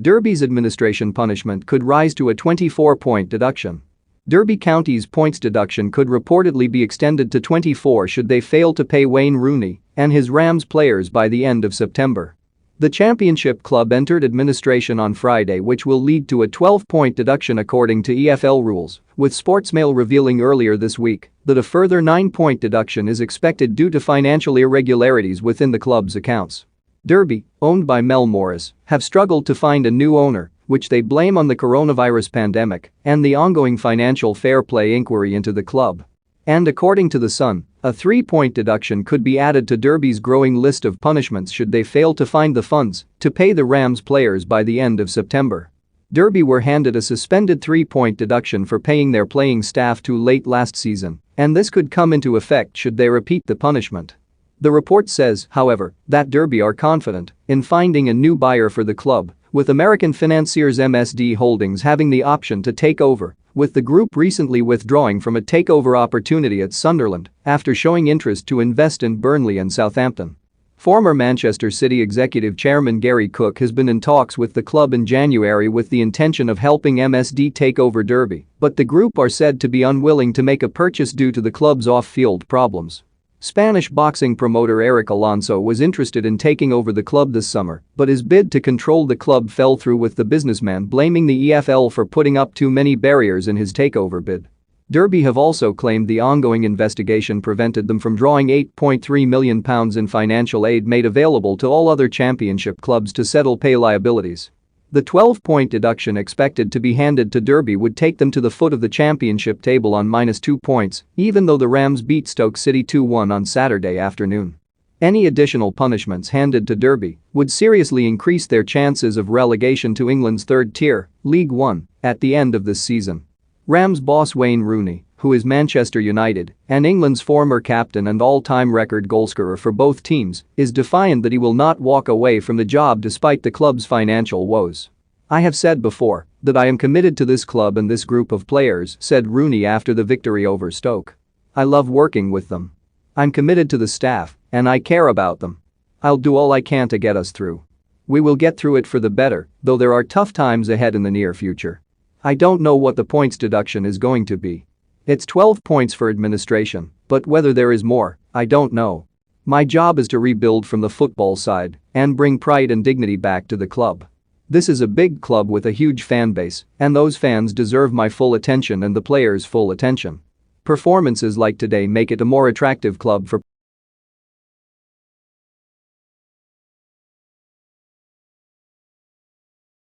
Derby's administration punishment could rise to a 24-point deduction. Derby County's points deduction could reportedly be extended to 24 should they fail to pay Wayne Rooney and his Rams players by the end of September. The championship club entered administration on Friday, which will lead to a 12-point deduction according to EFL rules, with Sportsmail revealing earlier this week that a further 9-point deduction is expected due to financial irregularities within the club's accounts. Derby, owned by Mel Morris, have struggled to find a new owner, which they blame on the coronavirus pandemic and the ongoing financial fair play inquiry into the club. And according to The Sun, a 3-point deduction could be added to Derby's growing list of punishments should they fail to find the funds to pay the Rams players by the end of September. Derby were handed a suspended 3-point deduction for paying their playing staff too late last season, and this could come into effect should they repeat the punishment. The report says, however, that Derby are confident in finding a new buyer for the club, with American financiers MSD Holdings having the option to take over, with the group recently withdrawing from a takeover opportunity at Sunderland after showing interest to invest in Burnley and Southampton. Former Manchester City executive chairman Gary Cook has been in talks with the club in January with the intention of helping MSD take over Derby, but the group are said to be unwilling to make a purchase due to the club's off-field problems. Spanish boxing promoter Eric Alonso was interested in taking over the club this summer, but his bid to control the club fell through, with the businessman blaming the EFL for putting up too many barriers in his takeover bid. Derby have also claimed the ongoing investigation prevented them from drawing £8.3 million in financial aid made available to all other championship clubs to settle pay liabilities. The 12-point deduction expected to be handed to Derby would take them to the foot of the championship table on -2 points, even though the Rams beat Stoke City 2-1 on Saturday afternoon. Any additional punishments handed to Derby would seriously increase their chances of relegation to England's third tier, League One, at the end of this season. Rams boss Wayne Rooney, who is Manchester United and England's former captain and all-time record goalscorer for both teams, is defiant that he will not walk away from the job despite the club's financial woes. "I have said before that I am committed to this club and this group of players," said Rooney after the victory over Stoke. "I love working with them. I'm committed to the staff and I care about them. I'll do all I can to get us through. We will get through it for the better, though there are tough times ahead in the near future. I don't know what the points deduction is going to be. It's 12 points for administration, but whether there is more, I don't know. My job is to rebuild from the football side and bring pride and dignity back to the club. This is a big club with a huge fan base, and those fans deserve my full attention and the players' full attention. Performances like today make it a more attractive club for